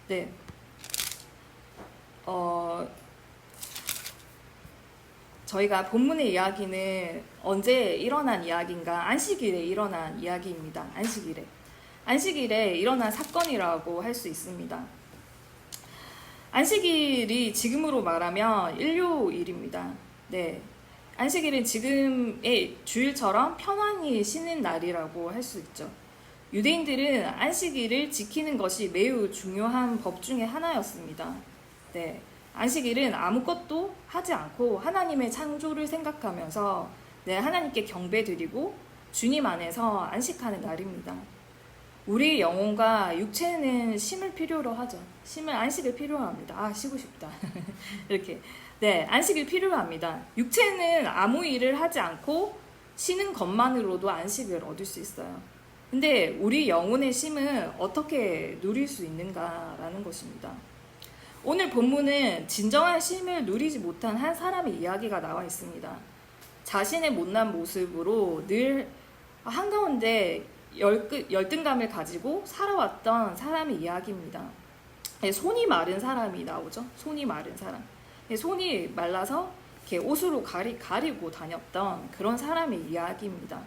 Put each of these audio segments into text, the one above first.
네. 저희가 본문의 이야기는 언제 일어난 이야기인가? 안식일에 일어난 이야기입니다. 안식일에 일어난 사건이라고 할 수 있습니다. 안식일이 지금으로 말하면 일요일입니다. 네. 안식일은 지금의 주일처럼 편안히 쉬는 날이라고 할 수 있죠. 유대인들은 안식일을 지키는 것이 매우 중요한 법 중에 하나였습니다. 네. 안식일은 아무것도 하지 않고 하나님의 창조를 생각하면서 하나님께 경배드리고 주님 안에서 안식하는 날입니다. 우리 영혼과 육체는 쉼을 필요로 하죠. 안식을 필요로 합니다. 쉬고 싶다. 이렇게. 네, 안식일 필요로 합니다. 육체는 아무 일을 하지 않고 쉬는 것만으로도 안식을 얻을 수 있어요. 근데 우리 영혼의 쉼은 어떻게 누릴 수 있는가라는 것입니다. 오늘 본문은 진정한 쉼을 누리지 못한 한 사람의 이야기가 나와 있습니다. 자신의 못난 모습으로 늘 한가운데 열등감을 가지고 살아왔던 사람의 이야기입니다. 손이 마른 사람이 나오죠. 손이 마른 사람. 손이 말라서 이렇게 옷으로 가리고 다녔던 그런 사람의 이야기입니다.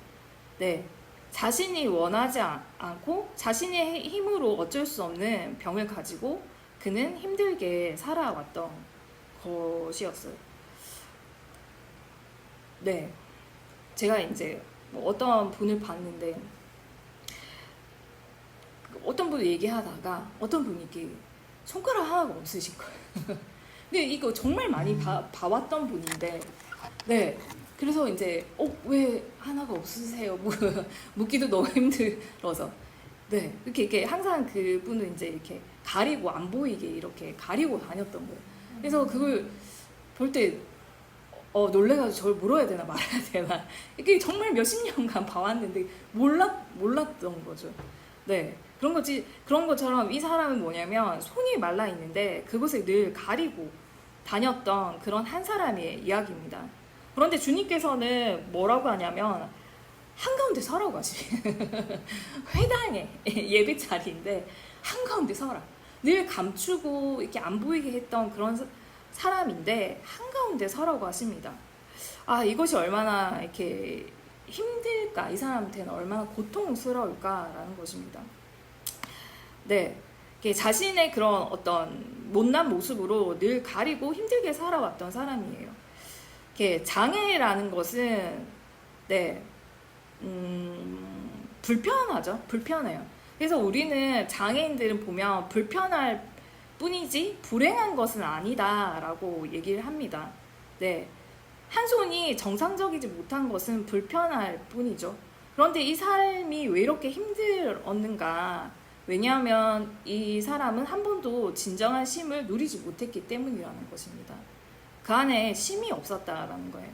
네. 자신이 원하지 않고 자신의 힘으로 어쩔 수 없는 병을 가지고 그는 힘들게 살아왔던 것이었어요. 네. 제가 이제 어떤 분을 봤는데 어떤 분을 얘기하다가 어떤 분이 이렇게 손가락 하나가 없으신 거예요. 근데 이거 정말 많이 봐왔던 분인데, 네. 그래서 이제 왜 하나가 없으세요? 묻기도 너무 힘들어서, 네. 이렇게 항상 그분은 이제 이렇게 가리고 안 보이게 이렇게 가리고 다녔던 거예요. 그래서 그걸 볼 때 놀래가지고 저를 물어야 되나 말아야 되나 이게 정말 몇십 년간 봐왔는데 몰랐던 거죠. 네. 그런 것처럼 이 사람은 뭐냐면 손이 말라 있는데 그것을 늘 가리고 다녔던 그런 한 사람의 이야기입니다. 그런데 주님께서는 뭐라고 하냐면 한가운데 서라고 하시. 회당에 예배 자리인데 한가운데 서라. 늘 감추고 이렇게 안 보이게 했던 그런 사람인데 한가운데 서라고 하십니다. 이것이 얼마나 이렇게 힘들까, 이 사람한테는 얼마나 고통스러울까라는 것입니다. 네, 자신의 그런 어떤 못난 모습으로 늘 가리고 힘들게 살아왔던 사람이에요. 장애라는 것은 불편하죠. 불편해요. 그래서 우리는 장애인들은 보면 불편할 뿐이지 불행한 것은 아니다라고 얘기를 합니다. 네, 한 손이 정상적이지 못한 것은 불편할 뿐이죠. 그런데 이 삶이 왜 이렇게 힘들었는가? 왜냐하면 이 사람은 한 번도 진정한 쉼을 누리지 못했기 때문이라는 것입니다. 그 안에 쉼이 없었다라는 거예요.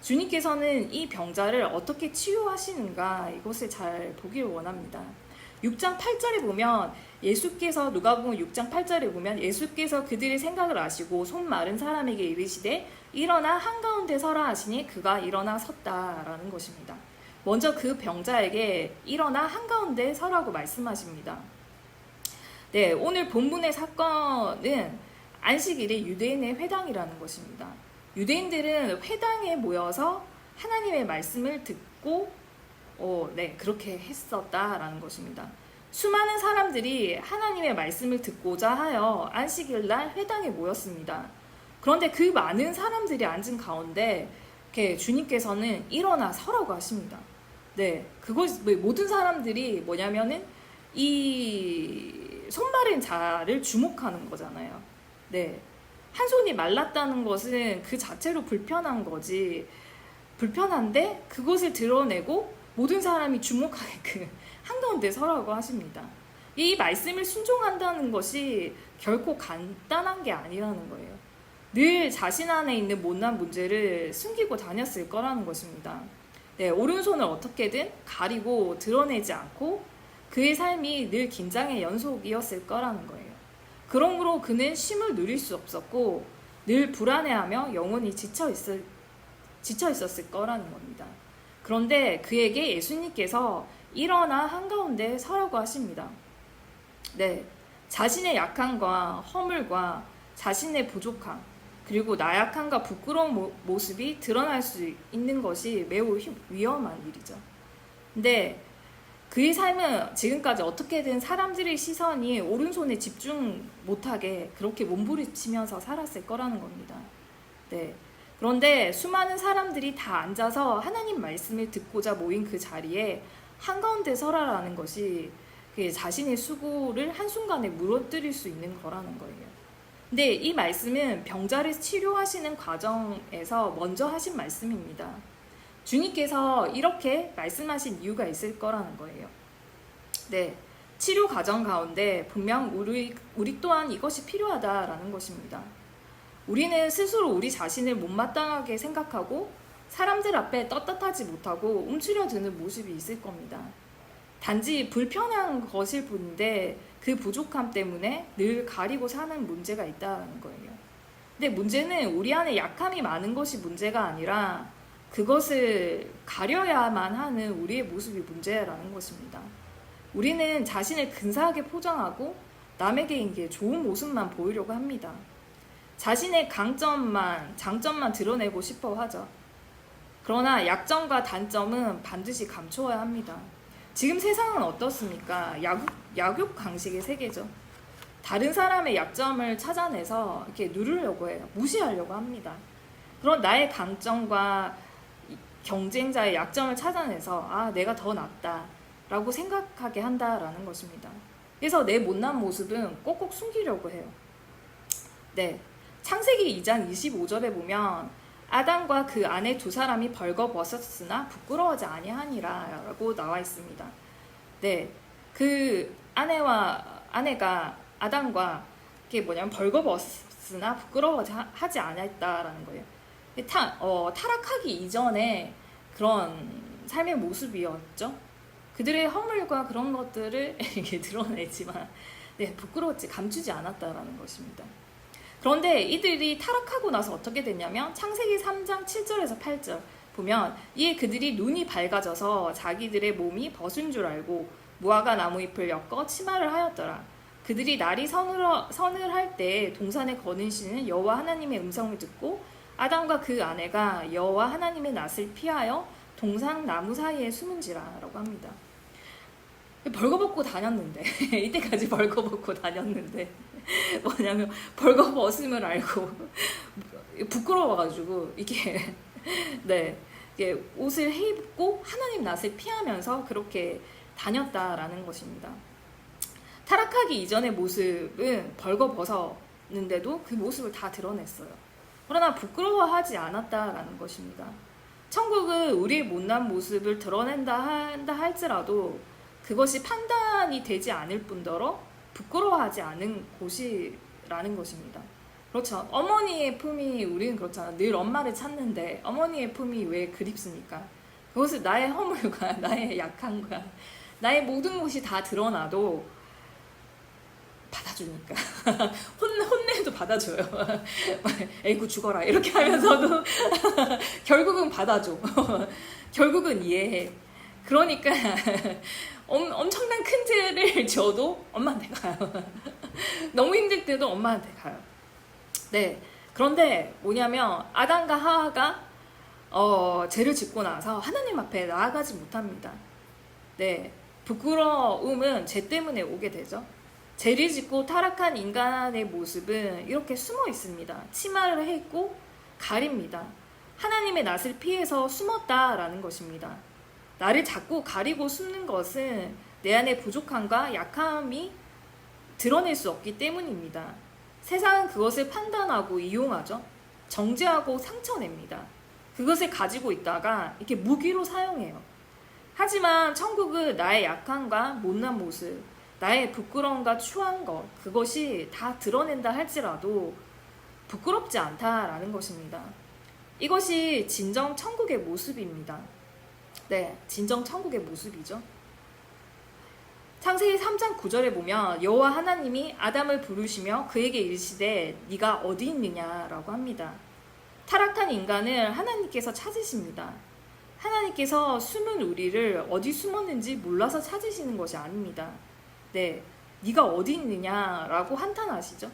주님께서는 이 병자를 어떻게 치유하시는가 이것을 잘 보길 원합니다. 6장 8절에 보면 누가복음 6장 8절에 보면 예수께서 그들의 생각을 아시고 손 마른 사람에게 이르시되 일어나 한가운데 서라 하시니 그가 일어나 섰다라는 것입니다. 먼저 그 병자에게 일어나 한가운데 서라고 말씀하십니다. 네, 오늘 본문의 사건은 안식일의 유대인의 회당이라는 것입니다. 유대인들은 회당에 모여서 하나님의 말씀을 듣고 그렇게 했었다라는 것입니다. 수많은 사람들이 하나님의 말씀을 듣고자 하여 안식일날 회당에 모였습니다. 그런데 그 많은 사람들이 앉은 가운데 주님께서는 일어나 서라고 하십니다. 네, 모든 사람들이 뭐냐면은 이 손마른 자를 주목하는 거잖아요. 네, 한 손이 말랐다는 것은 그 자체로 불편한 거지. 불편한데 그것을 드러내고 모든 사람이 주목하게끔 한가운데 서라고 하십니다. 이 말씀을 순종한다는 것이 결코 간단한 게 아니라는 거예요. 늘 자신 안에 있는 못난 문제를 숨기고 다녔을 거라는 것입니다. 네, 오른손을 어떻게든 가리고 드러내지 않고 그의 삶이 늘 긴장의 연속이었을 거라는 거예요. 그러므로 그는 쉼을 누릴 수 없었고 늘 불안해하며 영혼이 지쳐 있었을 거라는 겁니다. 그런데 그에게 예수님께서 일어나 한가운데 서라고 하십니다. 네, 자신의 약함과 허물과 자신의 부족함, 그리고 나약함과 부끄러운 모습이 드러날 수 있는 것이 매우 위험한 일이죠. 근데 그의 삶은 지금까지 어떻게든 사람들의 시선이 오른손에 집중 못하게 그렇게 몸부림치면서 살았을 거라는 겁니다. 네. 그런데 수많은 사람들이 다 앉아서 하나님 말씀을 듣고자 모인 그 자리에 한가운데 서라라는 것이 자신의 수고를 한순간에 무너뜨릴 수 있는 거라는 거예요. 근데 이 말씀은 병자를 치료하시는 과정에서 먼저 하신 말씀입니다. 주님께서 이렇게 말씀하신 이유가 있을 거라는 거예요. 네, 치료 과정 가운데 분명 우리 또한 이것이 필요하다라는 것입니다. 우리는 스스로 우리 자신을 못마땅하게 생각하고 사람들 앞에 떳떳하지 못하고 움츠려드는 모습이 있을 겁니다. 단지 불편한 것일 뿐인데 그 부족함 때문에 늘 가리고 사는 문제가 있다는 거예요. 근데 문제는 우리 안에 약함이 많은 것이 문제가 아니라 그것을 가려야만 하는 우리의 모습이 문제라는 것입니다. 우리는 자신을 근사하게 포장하고 남에게 이게 좋은 모습만 보이려고 합니다. 자신의 장점만 드러내고 싶어 하죠. 그러나 약점과 단점은 반드시 감추어야 합니다. 지금 세상은 어떻습니까? 약육 강식의 세계죠. 다른 사람의 약점을 찾아내서 이렇게 누르려고 해요. 무시하려고 합니다. 그런 나의 강점과 경쟁자의 약점을 찾아내서 내가 더 낫다 라고 생각하게 한다라는 것입니다. 그래서 내 못난 모습은 꼭꼭 숨기려고 해요. 네, 창세기 2장 25절에 보면 아담과 그 아내 두 사람이 벌거벗었으나 부끄러워하지 아니하니라 라고 나와 있습니다. 네, 그 아내가 아담과 그게 뭐냐면 벌거벗었으나 부끄러워하지 않았다라는 거예요. 타락하기 이전에 그런 삶의 모습이었죠. 그들의 허물과 그런 것들을 이렇게 드러내지만 부끄러웠지 감추지 않았다라는 것입니다. 그런데 이들이 타락하고 나서 어떻게 됐냐면 창세기 3장 7절에서 8절 보면 이에 그들이 눈이 밝아져서 자기들의 몸이 벗은 줄 알고 무화과 나무잎을 엮어 치마를 하였더라. 그들이 날이 서늘할 때 동산에 거느시는 여호와 하나님의 음성을 듣고 아담과 그 아내가 여호와 하나님의 낯을 피하여 동산 나무 사이에 숨은지라 라고 합니다. 벌거벗고 다녔는데 이때까지 벌거벗고 다녔는데 뭐냐면 벌거벗음을 알고 부끄러워가지고 이게 옷을 입고 하나님 낯을 피하면서 그렇게 다녔다라는 것입니다. 타락하기 이전의 모습은 벌거벗었는데도 그 모습을 다 드러냈어요. 그러나 부끄러워하지 않았다라는 것입니다. 천국은 우리의 못난 모습을 드러낸다 한다 할지라도 그것이 판단이 되지 않을 뿐더러 부끄러워하지 않은 곳이라는 것입니다. 그렇죠. 어머니의 품이 우리는 그렇잖아. 늘 엄마를 찾는데 어머니의 품이 왜 그립습니까? 그것을 나의 허물과 나의 약함과 나의 모든 것이 다 드러나도 받아주니까 혼내도 받아줘요. 에이구 죽어라 이렇게 하면서도 결국은 받아줘. 결국은 이해해. 그러니까 엄청난 큰 죄를 져도 엄마한테 가요. 너무 힘들 때도 엄마한테 가요. 네. 그런데 뭐냐면 아담과 하와가 죄를 짓고 나서 하나님 앞에 나아가지 못합니다. 네. 부끄러움은 죄 때문에 오게 되죠. 죄를 짓고 타락한 인간의 모습은 이렇게 숨어 있습니다. 치마를 해입고 가립니다. 하나님의 낯을 피해서 숨었다라는 것입니다. 나를 자꾸 가리고 숨는 것은 내 안의 부족함과 약함이 드러낼 수 없기 때문입니다. 세상은 그것을 판단하고 이용하죠. 정죄하고 상처냅니다. 그것을 가지고 있다가 이렇게 무기로 사용해요. 하지만 천국은 나의 약함과 못난 모습, 나의 부끄러움과 추한 것, 그것이 다 드러낸다 할지라도 부끄럽지 않다라는 것입니다. 이것이 진정 천국의 모습입니다. 네, 진정 천국의 모습이죠. 창세기 3장 9절에 보면 여호와 하나님이 아담을 부르시며 그에게 이르시되 네가 어디 있느냐라고 합니다. 타락한 인간을 하나님께서 찾으십니다. 하나님께서 숨은 우리를 어디 숨었는지 몰라서 찾으시는 것이 아닙니다. 네, 네가 어디 있느냐라고 한탄하시죠.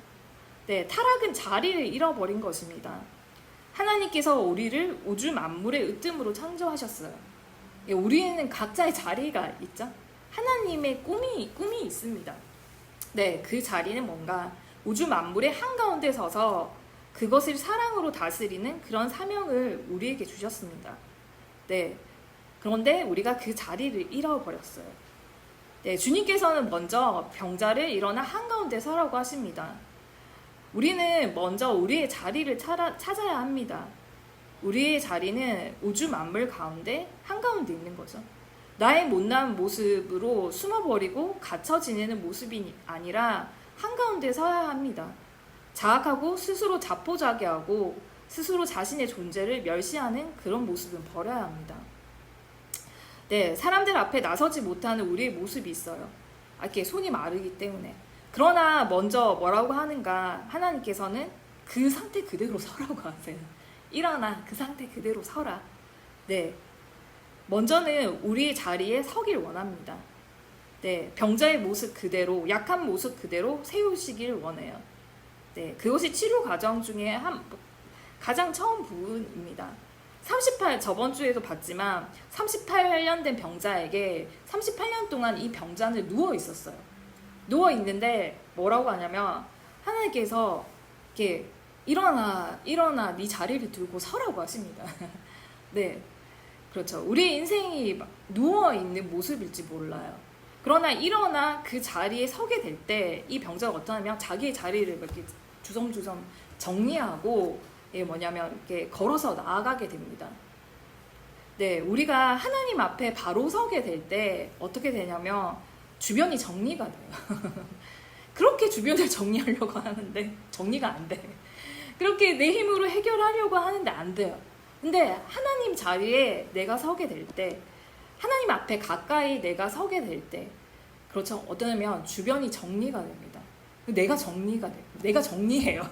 네, 타락은 자리를 잃어버린 것입니다. 하나님께서 우리를 우주 만물의 으뜸으로 창조하셨어요. 예, 우리는 각자의 자리가 있죠. 하나님의 꿈이 있습니다. 네, 그 자리는 뭔가 우주 만물의 한가운데 서서 그것을 사랑으로 다스리는 그런 사명을 우리에게 주셨습니다. 네, 그런데 우리가 그 자리를 잃어버렸어요. 네, 주님께서는 먼저 병자를 일어나 한가운데 서라고 하십니다. 우리는 먼저 우리의 자리를 찾아야 합니다. 우리의 자리는 우주 만물 가운데 한가운데 있는 거죠. 나의 못난 모습으로 숨어버리고 갇혀 지내는 모습이 아니라 한가운데 서야 합니다. 자학하고 스스로 자포자기하고 스스로 자신의 존재를 멸시하는 그런 모습은 버려야 합니다. 네, 사람들 앞에 나서지 못하는 우리의 모습이 있어요. 이렇게 손이 마르기 때문에. 그러나 먼저 뭐라고 하는가? 하나님께서는 그 상태 그대로 서라고 하세요. 일어나, 그 상태 그대로 서라. 네, 먼저는 우리의 자리에 서길 원합니다. 네, 병자의 모습 그대로, 약한 모습 그대로 세우시길 원해요. 네, 그것이 치료 과정 중에 가장 처음 부분입니다. 저번 주에도 봤지만 38년 된 병자에게 38년 동안 이 병자는 누워 있었어요. 누워 있는데 뭐라고 하냐면 하나님께서 이렇게 일어나 네 자리를 들고 서라고 하십니다. 네, 그렇죠. 우리의 인생이 누워 있는 모습일지 몰라요. 그러나 일어나 그 자리에 서게 될 때 이 병자가 어떠냐면 자기의 자리를 이렇게 주섬주섬 정리하고 뭐냐면 이렇게 걸어서 나아가게 됩니다. 네, 우리가 하나님 앞에 바로 서게 될 때 어떻게 되냐면 주변이 정리가 돼요. 그렇게 주변을 정리하려고 하는데 정리가 안 돼. 그렇게 내 힘으로 해결하려고 하는데 안 돼요. 근데 하나님 자리에 내가 서게 될 때, 하나님 앞에 가까이 내가 서게 될 때, 그렇죠. 어떠냐면 주변이 정리가 됩니다. 내가 정리가 돼요. 내가 정리해요.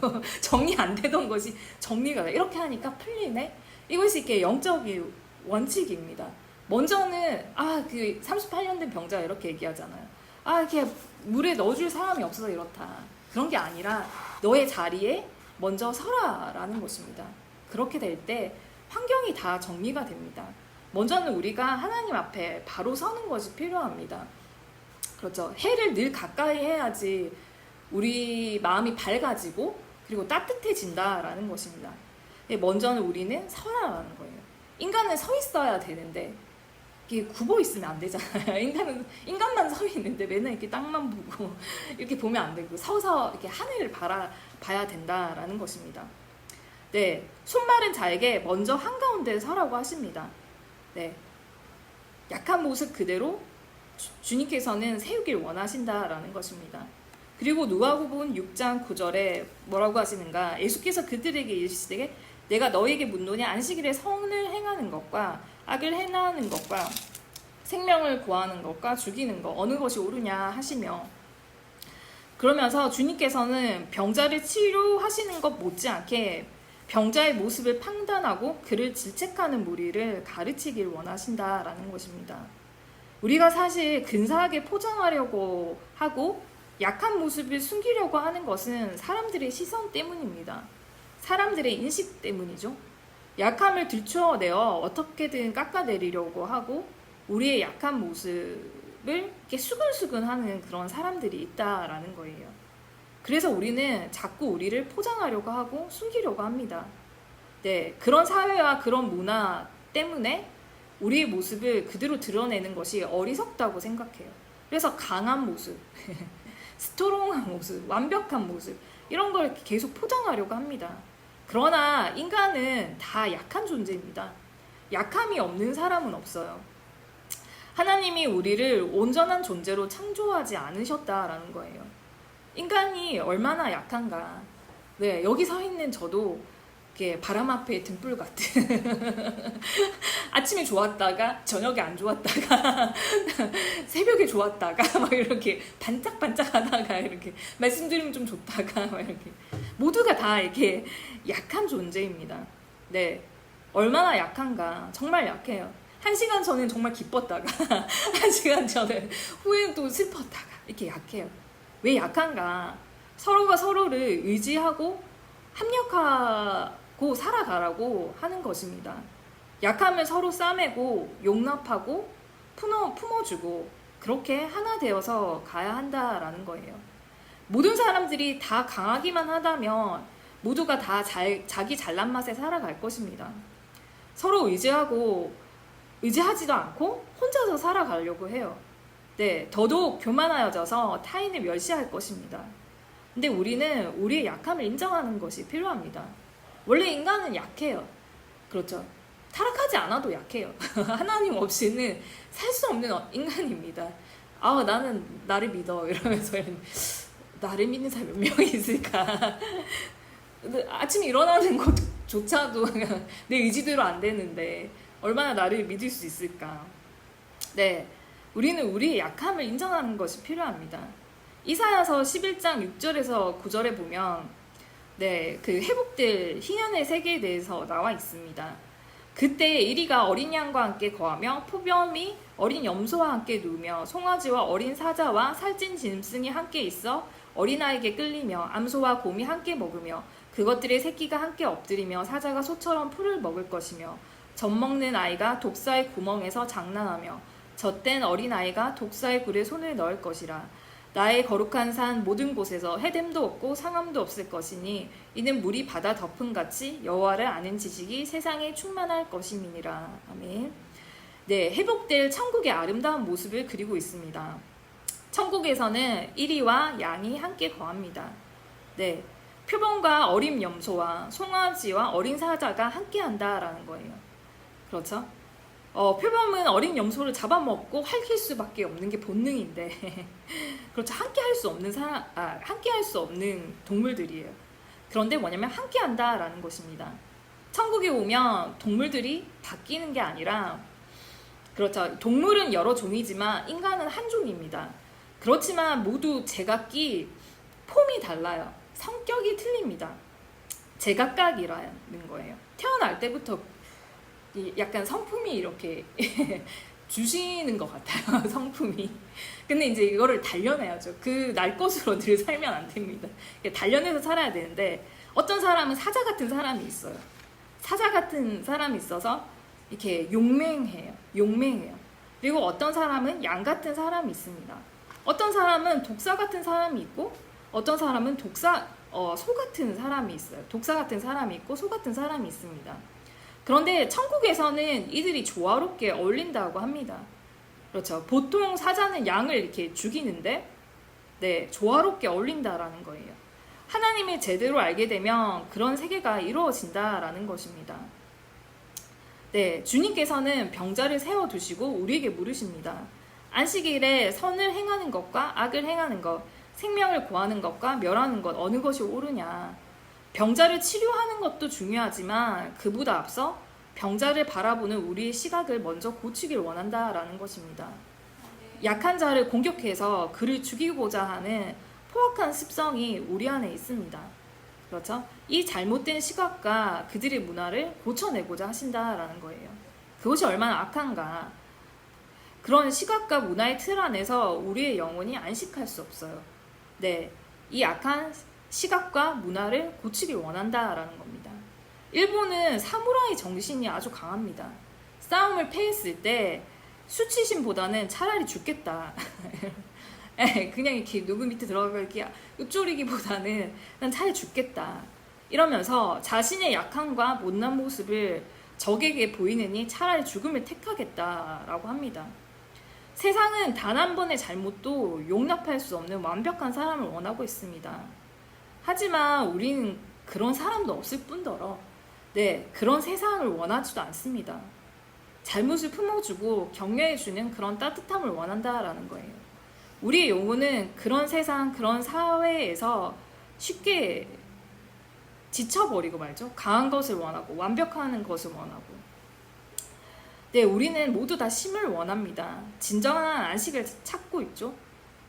정리 안 되던 것이 정리가 돼요. 이렇게 하니까 풀리네. 이것이 이렇게 영적인 원칙입니다. 먼저는 그 38년 된 병자가 이렇게 얘기하잖아요. 이렇게 물에 넣어줄 사람이 없어서 이렇다. 그런 게 아니라 너의 자리에 먼저 서라라는 것입니다. 그렇게 될 때 환경이 다 정리가 됩니다. 먼저는 우리가 하나님 앞에 바로 서는 것이 필요합니다. 그렇죠. 해를 늘 가까이 해야지 우리 마음이 밝아지고 그리고 따뜻해진다라는 것입니다. 먼저는 우리는 서라라는 거예요. 인간은 서 있어야 되는데 이게 굽어 있으면 안 되잖아요. 인간만 서 있는데 맨날 이렇게 땅만 보고 이렇게 보면 안 되고 서서 이렇게 하늘을 봐야 된다라는 것입니다. 네, 손마른 자에게 먼저 한가운데 서라고 하십니다. 네, 약한 모습 그대로 주님께서는 세우길 원하신다라는 것입니다. 그리고 누가복음 6장 9절에 뭐라고 하시는가? 예수께서 그들에게 이르시되 내가 너에게 묻노니 안식일에 선을 행하는 것과 악을 행하는 것과 생명을 구하는 것과 죽이는 것 어느 것이 옳으냐 하시며, 그러면서 주님께서는 병자를 치료하시는 것 못지않게 병자의 모습을 판단하고 그를 질책하는 무리를 가르치길 원하신다라는 것입니다. 우리가 사실 근사하게 포장하려고 하고 약한 모습을 숨기려고 하는 것은 사람들의 시선 때문입니다. 사람들의 인식 때문이죠. 약함을 들춰내어 어떻게든 깎아내리려고 하고 우리의 약한 모습을 이렇게 수근수근하는 그런 사람들이 있다라는 거예요. 그래서 우리는 자꾸 우리를 포장하려고 하고 숨기려고 합니다. 네, 그런 사회와 그런 문화 때문에 우리의 모습을 그대로 드러내는 것이 어리석다고 생각해요. 그래서 강한 모습, 스트롱한 모습, 완벽한 모습 이런 걸 계속 포장하려고 합니다. 그러나 인간은 다 약한 존재입니다. 약함이 없는 사람은 없어요. 하나님이 우리를 온전한 존재로 창조하지 않으셨다라는 거예요. 인간이 얼마나 약한가. 네, 여기 서 있는 저도 이렇게 바람 앞에 등불 같은 아침에 좋았다가 저녁에 안 좋았다가 새벽에 좋았다가 막 이렇게 반짝반짝하다가 이렇게 말씀드리면 좀 좋다가 막 이렇게 모두가 다 이렇게 약한 존재입니다. 네, 얼마나 약한가. 정말 약해요. 1시간 전엔 정말 기뻤다가 1시간 전에 후에는 또 슬펐다가 이렇게 약해요. 왜 약한가? 서로가 서로를 의지하고 합력하고 살아가라고 하는 것입니다. 약함을 서로 싸매고 용납하고 품어주고 그렇게 하나 되어서 가야 한다라는 거예요. 모든 사람들이 다 강하기만 하다면 모두가 다 자기 잘난 맛에 살아갈 것입니다. 서로 의지하지도 않고 혼자서 살아가려고 해요. 네, 더더욱 교만하여져서 타인을 멸시할 것입니다. 근데 우리는 우리의 약함을 인정하는 것이 필요합니다. 원래 인간은 약해요. 그렇죠. 타락하지 않아도 약해요. 하나님 없이는 살 수 없는 인간입니다. 아, 나는 나를 믿어. 이러면서 나를 믿는 사람이 몇 명이 있을까? 아침에 일어나는 것조차도 내 의지대로 안 되는데 얼마나 나를 믿을 수 있을까? 네, 우리는 우리의 약함을 인정하는 것이 필요합니다. 이사야서 11장 6절에서 9절에 보면 네, 그 회복될 희년의 세계에 대해서 나와 있습니다. 그때 이리가 어린 양과 함께 거하며 포범이 어린 염소와 함께 누우며 송아지와 어린 사자와 살찐 짐승이 함께 있어 어린아이에게 끌리며 암소와 곰이 함께 먹으며 그것들의 새끼가 함께 엎드리며 사자가 소처럼 풀을 먹을 것이며 젖먹는 아이가 독사의 구멍에서 장난하며 젖된 어린아이가 독사의 굴에 손을 넣을 것이라. 나의 거룩한 산 모든 곳에서 해됨도 없고 상함도 없을 것이니 이는 물이 바다 덮음같이 여호와를 아는 지식이 세상에 충만할 것임이니라. 아멘. 네, 회복될 천국의 아름다운 모습을 그리고 있습니다. 천국에서는 이리와 양이 함께 거합니다. 네, 표범과 어린 염소와 송아지와 어린 사자가 함께 한다라는 거예요. 그렇죠? 표범은 어린 염소를 잡아먹고 핥힐 수밖에 없는 게 본능인데 그렇죠. 함께 할 수 없는 동물들이에요. 그런데 뭐냐면 함께 한다라는 것입니다. 천국에 오면 동물들이 바뀌는 게 아니라 그렇죠. 동물은 여러 종이지만 인간은 한 종입니다. 그렇지만 모두 제각기 폼이 달라요. 성격이 틀립니다. 제각각이라는 거예요. 태어날 때부터 약간 성품이 이렇게 주시는 것 같아요. 성품이. 근데 이제 이거를 단련해야죠. 그 날 것으로 늘 살면 안 됩니다. 단련해서 살아야 되는데 어떤 사람은 사자 같은 사람이 있어요. 사자 같은 사람이 있어서 이렇게 용맹해요. 그리고 어떤 사람은 양 같은 사람이 있습니다. 어떤 사람은 독사 같은 사람이 있고 어떤 사람은 소 같은 사람이 있어요. 독사 같은 사람이 있고 소 같은 사람이 있습니다. 그런데 천국에서는 이들이 조화롭게 어울린다고 합니다. 그렇죠. 보통 사자는 양을 이렇게 죽이는데 네, 조화롭게 어울린다라는 거예요. 하나님을 제대로 알게 되면 그런 세계가 이루어진다라는 것입니다. 네, 주님께서는 병자를 세워두시고 우리에게 물으십니다. 안식일에 선을 행하는 것과 악을 행하는 것, 생명을 구하는 것과 멸하는 것 어느 것이 옳으냐. 병자를 치료하는 것도 중요하지만 그보다 앞서 병자를 바라보는 우리의 시각을 먼저 고치길 원한다라는 것입니다. 약한 자를 공격해서 그를 죽이고자 하는 포악한 습성이 우리 안에 있습니다. 그렇죠? 이 잘못된 시각과 그들의 문화를 고쳐내고자 하신다라는 거예요. 그것이 얼마나 악한가. 그런 시각과 문화의 틀 안에서 우리의 영혼이 안식할 수 없어요. 네, 이 악한 시각과 문화를 고치길 원한다라는 겁니다. 일본은 사무라이 정신이 아주 강합니다. 싸움을 패했을 때 수치심보다는 차라리 죽겠다. 그냥 이렇게 누구 밑에 들어가고 이렇게 쪼리기보다는 난 차라리 죽겠다. 이러면서 자신의 약함과 못난 모습을 적에게 보이느니 차라리 죽음을 택하겠다라고 합니다. 세상은 단 한 번의 잘못도 용납할 수 없는 완벽한 사람을 원하고 있습니다. 하지만 우리는 그런 사람도 없을 뿐더러 네, 그런 세상을 원하지도 않습니다. 잘못을 품어주고 격려해주는 그런 따뜻함을 원한다라는 거예요. 우리의 영혼은 그런 세상, 그런 사회에서 쉽게 지쳐버리고 말죠. 강한 것을 원하고 완벽한 것을 원하고 네, 우리는 모두 다 쉼을 원합니다. 진정한 안식을 찾고 있죠.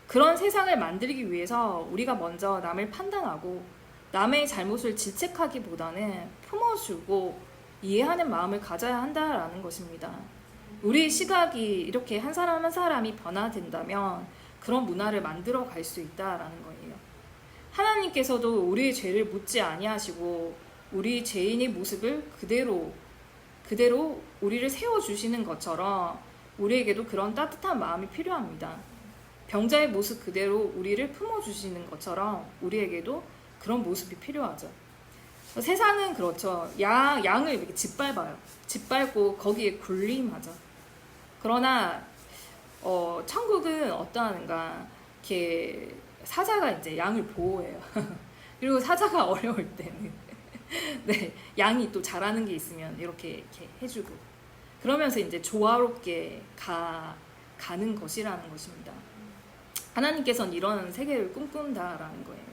그런 세상을 만들기 위해서 우리가 먼저 남을 판단하고 남의 잘못을 질책하기보다는 품어주고 이해하는 마음을 가져야 한다라는 것입니다. 우리의 시각이 이렇게 한 사람 한 사람이 변화된다면 그런 문화를 만들어 갈 수 있다라는 거예요. 하나님께서도 우리의 죄를 묻지 아니하시고 우리 죄인의 모습을 그대로 우리를 세워주시는 것처럼 우리에게도 그런 따뜻한 마음이 필요합니다. 병자의 모습 그대로 우리를 품어주시는 것처럼 우리에게도 그런 모습이 필요하죠. 세상은 그렇죠. 양을 이렇게 짓밟아요. 짓밟고 거기에 군림하죠. 그러나 천국은 어떠한가, 이렇게 사자가 이제 양을 보호해요. 그리고 사자가 어려울 때는 네, 양이 또 잘하는 게 있으면 이렇게 해주고, 그러면서 이제 조화롭게 가는 것이라는 것입니다. 하나님께서는 이런 세계를 꿈꾼다라는 거예요.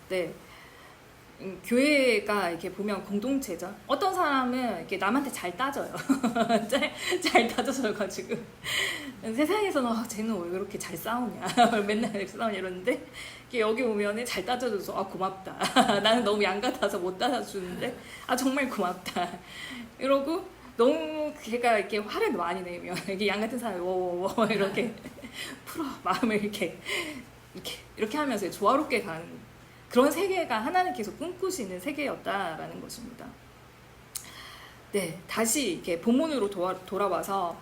네. 교회가 이렇게 보면 공동체죠. 어떤 사람은 이렇게 남한테 잘 따져요. 잘 따져져가지고 세상에서는 쟤는 왜 그렇게 잘 싸우냐, 맨날 이렇게 싸우냐 이러는데, 여기 오면은 잘 따져줘서 고맙다. 나는 너무 양 같아서 못 따져주는데 정말 고맙다. 이러고 너무 걔가 이렇게 화를 많이 내면 이게 양 같은 사람이 워워워 이렇게 풀어 마음을 이렇게 하면서 조화롭게 가는 그런 세계가 하나님께서 꿈꾸시는 세계였다라는 것입니다. 네, 다시 이렇게 본문으로 돌아와서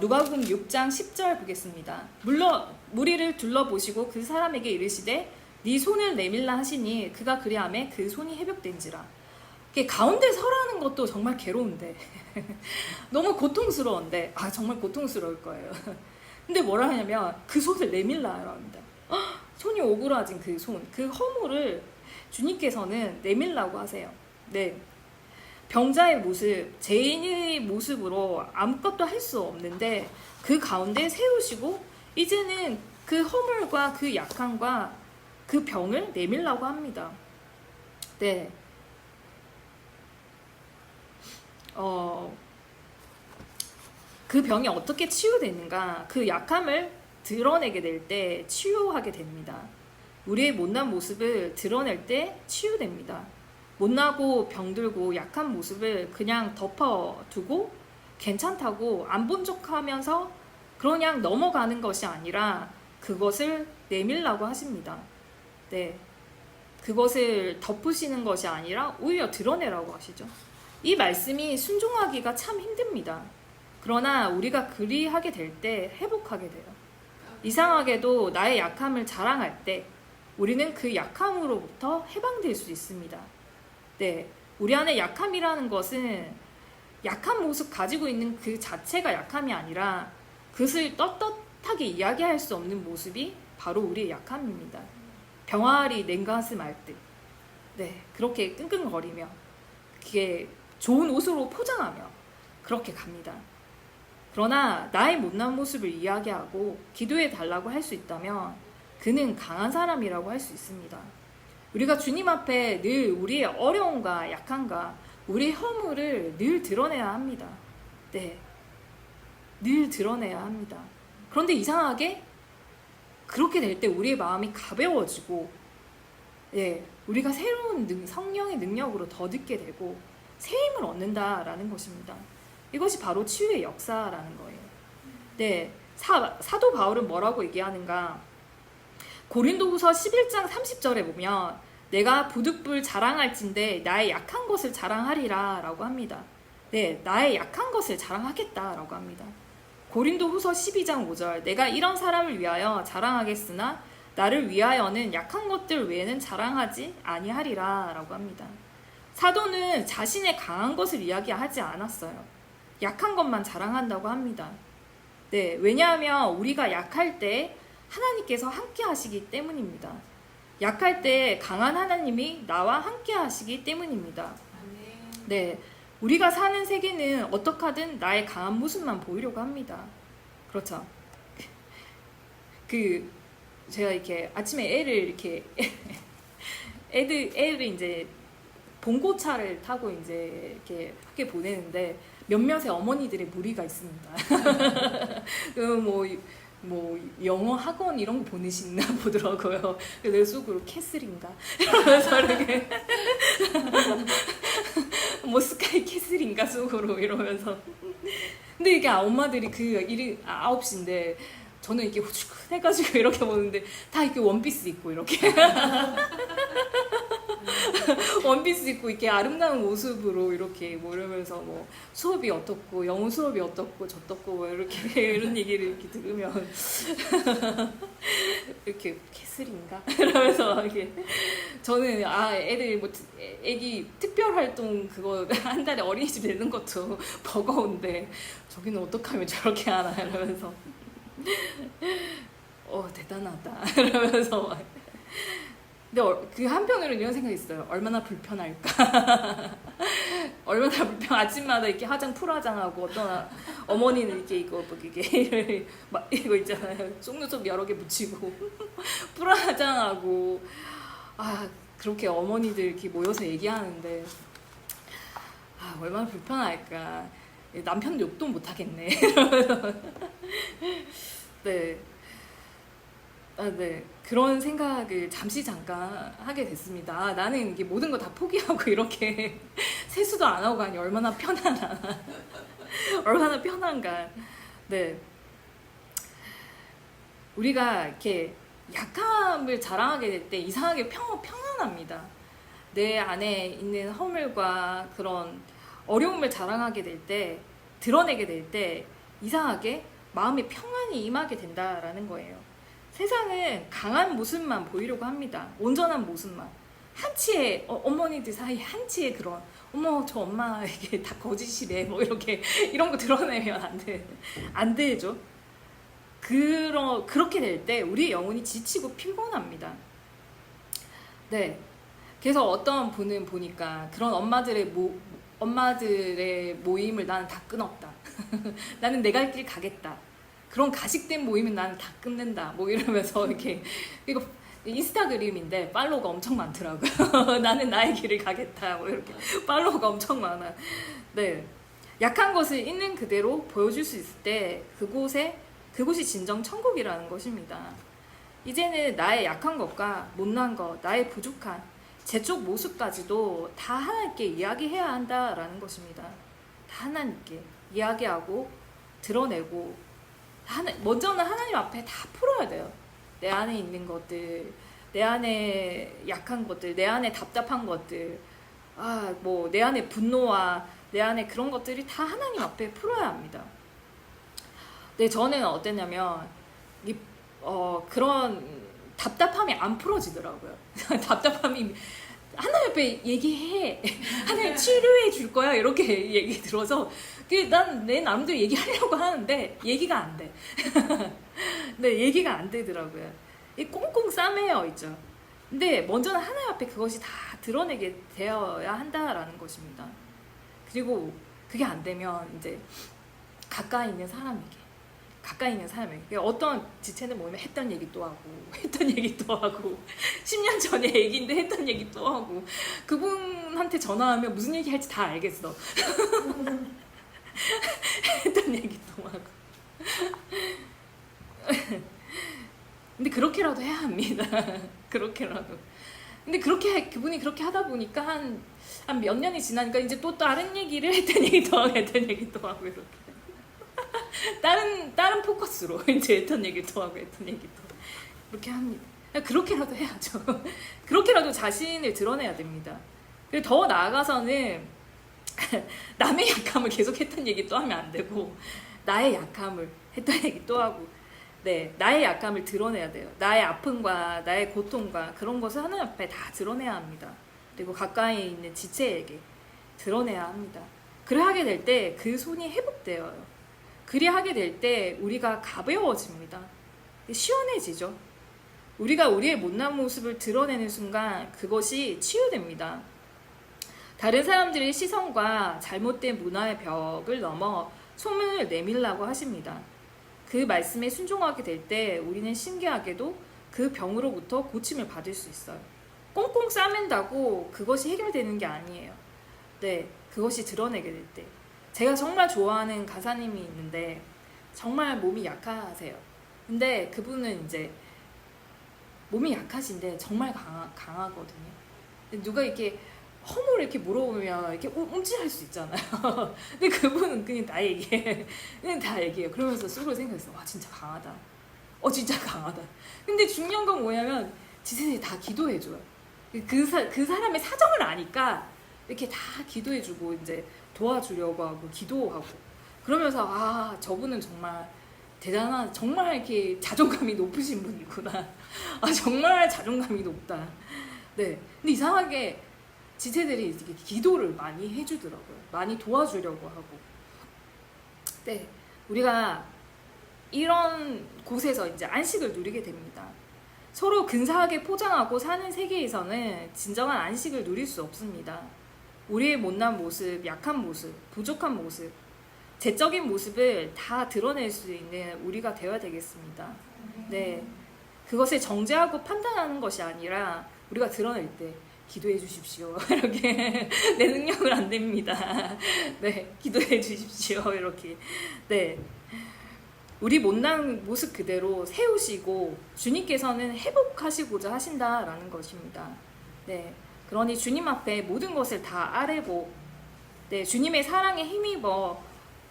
누가복음 6장 10절 보겠습니다. 무리를 둘러보시고 그 사람에게 이르시되 네 손을 내밀라 하시니 그가 그리하매 그 손이 회복된지라. 가운데 서라는 것도 정말 괴로운데 너무 고통스러운데 정말 고통스러울 거예요. 근데 뭐라 하냐면 그 손을 내밀라라고 합니다. 손이 오그라진 그 손, 그 허물을 주님께서는 내밀라고 하세요. 네, 병자의 모습, 죄인의 모습으로 아무것도 할 수 없는데 그 가운데 세우시고 이제는 그 허물과 그 약함과 그 병을 내밀라고 합니다. 네, 그 병이 어떻게 치유되는가, 그 약함을 드러내게 될 때 치유하게 됩니다. 우리의 못난 모습을 드러낼 때 치유됩니다. 못나고 병들고 약한 모습을 그냥 덮어두고 괜찮다고 안 본 척하면서 그냥 넘어가는 것이 아니라 그것을 내밀라고 하십니다. 네, 그것을 덮으시는 것이 아니라 오히려 드러내라고 하시죠. 이 말씀이 순종하기가 참 힘듭니다. 그러나 우리가 그리하게 될 때 회복하게 돼요. 이상하게도 나의 약함을 자랑할 때 우리는 그 약함으로부터 해방될 수 있습니다. 네, 우리 안에 약함이라는 것은 약한 모습 가지고 있는 그 자체가 약함이 아니라 그것을 떳떳하게 이야기할 수 없는 모습이 바로 우리의 약함입니다. 병아리 냉가슴 앓듯, 네, 그렇게 끙끙거리며 그게 좋은 옷으로 포장하며 그렇게 갑니다. 그러나 나의 못난 모습을 이야기하고 기도해 달라고 할 수 있다면 그는 강한 사람이라고 할 수 있습니다. 우리가 주님 앞에 늘 우리의 어려움과 약함과 우리의 허물을 늘 드러내야 합니다. 네, 늘 드러내야 합니다. 그런데 이상하게 그렇게 될 때 우리의 마음이 가벼워지고, 네, 우리가 새로운 성령의 능력으로 더 듣게 되고 새 힘을 얻는다라는 것입니다. 이것이 바로 치유의 역사라는 거예요. 네, 사도 바울은 뭐라고 얘기하는가? 고린도후서 11장 30절에 보면 내가 부득불 자랑할진대 나의 약한 것을 자랑하리라 라고 합니다. 네, 나의 약한 것을 자랑하겠다 라고 합니다. 고린도후서 12장 5절 내가 이런 사람을 위하여 자랑하겠으나 나를 위하여는 약한 것들 외에는 자랑하지 아니하리라 라고 합니다. 사도는 자신의 강한 것을 이야기하지 않았어요. 약한 것만 자랑한다고 합니다. 네, 왜냐하면 우리가 약할 때 하나님께서 함께 하시기 때문입니다. 약할 때 강한 하나님이 나와 함께 하시기 때문입니다. 네, 우리가 사는 세계는 어떻게 하든 나의 강한 모습만 보이려고 합니다. 그렇죠? 제가 이렇게 아침에 애를 이제 봉고차를 타고 이제 이렇게 학교에 보내는데 몇몇의 어머니들의 무리가 있습니다. 뭐 영어 학원 이런 거 보내시나 보더라고요. 내 속으로 캐슬인가 이러면서 이렇게 뭐 스카이 캐슬인가 속으로 이러면서. 근데 이게 엄마들이 9시인데 저는 이렇게 후죽해가지고 이렇게 보는데 다 이렇게 원피스 입고 이렇게 원피스 입고 이렇게 아름다운 모습으로 이렇게 뭐 이러면서 뭐 수업이 어떻고 영어 수업이 어떻고 저떻고 뭐 이렇게 이런 얘기를 이렇게 들으면 이렇게 캐슬인가 이러면서 이렇게 저는 애들 뭐 애기 특별 활동 그거 한 달에 어린이집 내는 것도 버거운데 저기는 어떻게 하면 저렇게 하나 이러면서 대단하다 이러면서 근데 그 한편으로는 이런 생각이 있어요. 얼마나 불편할까. 얼마나 아침마다 이렇게 화장 풀화장하고 어떤 어머니는 이렇게 이거 뭐 이게 막 이거 있잖아요. 속눈썹 여러 개 묻히고 풀화장하고 그렇게 어머니들 이렇게 모여서 얘기하는데 얼마나 불편할까. 남편 욕도 못 하겠네. 네. 네. 그런 생각을 잠깐 하게 됐습니다. 나는 이게 모든 거 다 포기하고 이렇게 세수도 안 하고 가니 얼마나 편하나. 얼마나 편한가. 네. 우리가 이렇게 약함을 자랑하게 될 때 이상하게 평안합니다. 내 안에 있는 허물과 그런 어려움을 자랑하게 될 때, 드러내게 될 때 이상하게 마음에 평안이 임하게 된다라는 거예요. 세상은 강한 모습만 보이려고 합니다. 온전한 모습만. 한치의 어머니들 사이에 한치의 그런 저 엄마 이게 다 거짓이래 뭐 이렇게 이런 거 드러내면 안 되죠. 그렇게 될 때 우리의 영혼이 지치고 피곤합니다. 네. 그래서 어떤 분은 보니까 그런 엄마들의 모임을 나는 다 끊었다. 나는 내 갈 길 가겠다. 그런 가식된 모임은 나는 다 끊는다. 뭐 이러면서 이렇게 이거 인스타그램인데 팔로워가 엄청 많더라고요. 나는 나의 길을 가겠다. 뭐 이렇게 팔로워가 엄청 많아. 네, 약한 것을 있는 그대로 보여줄 수 있을 때 그곳이 진정 천국이라는 것입니다. 이제는 나의 약한 것과 못난 것, 나의 부족한 제쪽 모습까지도 다 하나님께 이야기해야 한다라는 것입니다. 다 하나님께 이야기하고 드러내고 먼저는 하나님 앞에 다 풀어야 돼요. 내 안에 있는 것들, 내 안에 약한 것들, 내 안에 답답한 것들, 뭐 내 안에 분노와 내 안에 그런 것들이 다 하나님 앞에 풀어야 합니다. 네, 저는 어땠냐면 그런 답답함이 안 풀어지더라고요. 답답함이 하나님 앞에 얘기해. 하나님 치료해 줄 거야. 이렇게 얘기 들어서 난 내 나름대로 얘기하려고 하는데 얘기가 안 돼. 네, 얘기가 안 되더라고요. 꽁꽁 싸매여 있죠. 근데 먼저는 하나님 앞에 그것이 다 드러내게 되어야 한다라는 것입니다. 그리고 그게 안 되면 이제 가까이 있는 사람에게 어떤 지체는 모이면 했던 얘기 또 하고 10년 전에 얘기인데 했던 얘기 또 하고 그분한테 전화하면 무슨 얘기 할지 다 알겠어. 했던 얘기 또 하고 근데 그렇게라도 해야 합니다. 그렇게라도. 근데 그분이 그렇게 하다 보니까 한 몇 년이 지나니까 이제 또 다른 얘기를 했던 얘기 또 하고 이렇게 다른 포커스로 이제 했던 얘기 또 하고 그렇게 합니다. 그렇게라도 해야죠. 그렇게라도 자신을 드러내야 됩니다. 그리고 더 나아가서는 남의 약함을 계속 했던 얘기 또 하면 안 되고 나의 약함을 했던 얘기 또 하고 네, 나의 약함을 드러내야 돼요. 나의 아픔과 나의 고통과 그런 것을 하나님 앞에 다 드러내야 합니다. 그리고 가까이 있는 지체에게 드러내야 합니다. 그래 하게 될 때 그 손이 회복되어요. 그리 하게 될 때 우리가 가벼워집니다. 시원해지죠. 우리가 우리의 못난 모습을 드러내는 순간 그것이 치유됩니다. 다른 사람들의 시선과 잘못된 문화의 벽을 넘어 소문을 내밀라고 하십니다. 그 말씀에 순종하게 될 때 우리는 신기하게도 그 병으로부터 고침을 받을 수 있어요. 꽁꽁 싸맨다고 그것이 해결되는 게 아니에요. 네, 그것이 드러내게 될 때. 제가 정말 좋아하는 가사님이 있는데 정말 몸이 약하세요. 근데 그분은 이제 몸이 약하신데 정말 강하거든요. 누가 이렇게 허물을 이렇게 물어보면 이렇게 움찔할 수 있잖아요. 근데 그분은 그냥 다 얘기해. 그냥 다 얘기해요. 그러면서 속으로 생각했어. 와, 진짜 강하다. 진짜 강하다. 근데 중요한 건 뭐냐면 지세들이 다 기도해줘요. 그 사람의 사정을 아니까 이렇게 다 기도해주고 이제 도와주려고 하고 기도하고 그러면서 저분은 정말 대단한, 정말 이렇게 자존감이 높으신 분이구나. 정말 자존감이 높다. 네. 근데 이상하게 지체들이 이렇게 기도를 많이 해주더라고요. 많이 도와주려고 하고. 네. 우리가 이런 곳에서 이제 안식을 누리게 됩니다. 서로 근사하게 포장하고 사는 세계에서는 진정한 안식을 누릴 수 없습니다. 우리의 못난 모습, 약한 모습, 부족한 모습, 제적인 모습을 다 드러낼 수 있는 우리가 되어야 되겠습니다. 네. 그것을 정죄하고 판단하는 것이 아니라 우리가 드러낼 때 기도해 주십시오. 이렇게 내 능력은 안 됩니다. 네. 기도해 주십시오. 이렇게. 네. 우리 못난 모습 그대로 세우시고 주님께서는 회복하시고자 하신다라는 것입니다. 네. 그러니 주님 앞에 모든 것을 다 아뢰고 네, 주님의 사랑에 힘입어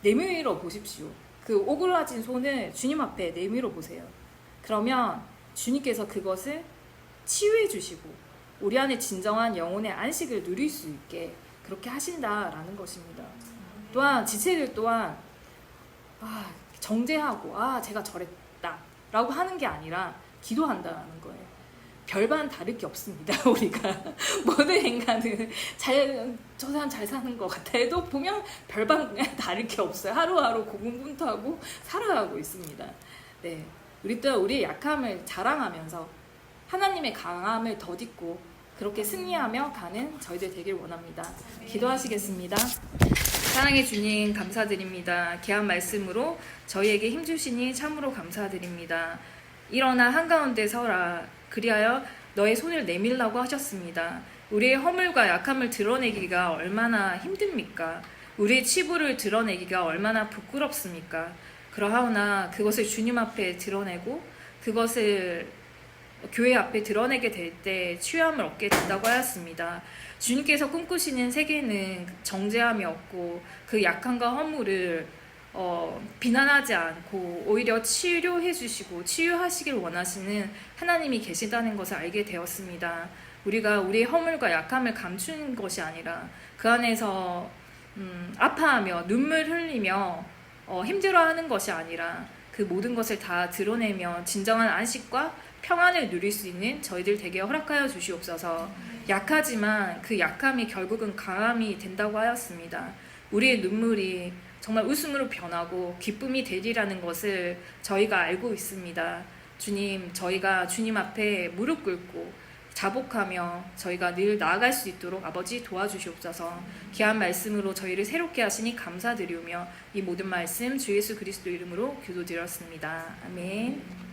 내밀어 보십시오. 그 오그라진 손을 주님 앞에 내밀어 보세요. 그러면 주님께서 그것을 치유해 주시고 우리 안에 진정한 영혼의 안식을 누릴 수 있게 그렇게 하신다라는 것입니다. 또한 지체들 또한 정죄하고 제가 저랬다 라고 하는 게 아니라 기도한다라는 거예요. 별반 다를 게 없습니다. 우리가 모든 인간은 저 사람 잘 사는 것 같아도 보면 별반 다를 게 없어요. 하루하루 고군분투하고 살아가고 있습니다. 네, 우리 또한 우리의 약함을 자랑하면서 하나님의 강함을 덧입고 그렇게 승리하며 가는 저희들 되길 원합니다. 기도하시겠습니다. 사랑의 주님 감사드립니다. 귀한 말씀으로 저희에게 힘주시니 참으로 감사드립니다. 일어나 한가운데 서라. 그리하여 너의 손을 내밀라고 하셨습니다. 우리의 허물과 약함을 드러내기가 얼마나 힘듭니까? 우리의 치부를 드러내기가 얼마나 부끄럽습니까? 그러하오나 그것을 주님 앞에 드러내고 그것을 교회 앞에 드러내게 될 때 취함을 얻게 된다고 하였습니다. 주님께서 꿈꾸시는 세계는 정죄함이 없고 그 약함과 허물을 비난하지 않고 오히려 치료해 주시고 치유하시길 원하시는 하나님이 계시다는 것을 알게 되었습니다. 우리가 우리의 허물과 약함을 감추는 것이 아니라 그 안에서 아파하며 눈물 흘리며 힘들어하는 것이 아니라 그 모든 것을 다 드러내며 진정한 안식과 평안을 누릴 수 있는 저희들 되게 허락하여 주시옵소서. 약하지만 그 약함이 결국은 강함이 된다고 하였습니다. 우리의 눈물이 정말 웃음으로 변하고 기쁨이 되리라는 것을 저희가 알고 있습니다. 주님, 저희가 주님 앞에 무릎 꿇고 자복하며 저희가 늘 나아갈 수 있도록 아버지 도와주시옵소서. 귀한 말씀으로 저희를 새롭게 하시니 감사드리오며 이 모든 말씀 주 예수 그리스도 이름으로 기도드렸습니다. 아멘.